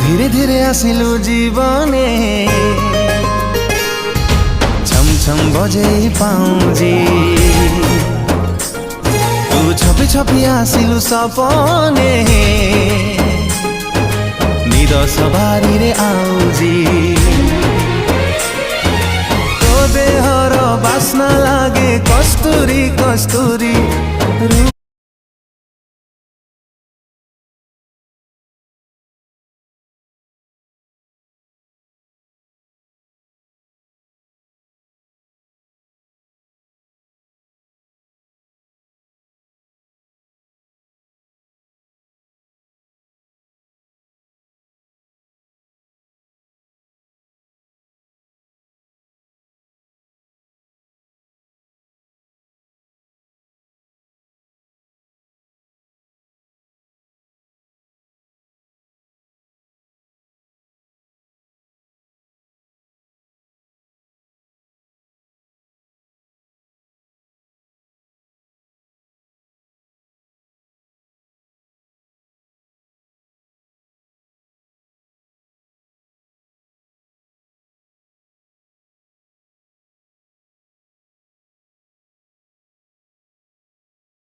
धीरे धीरे आसिलु जीवने छम छम बजे पाउजी तू छपी छपी आसिलु सपने निद सवारी रे आउजी तो देहर बास्ना लागे कस्तूरी कस्तूरी।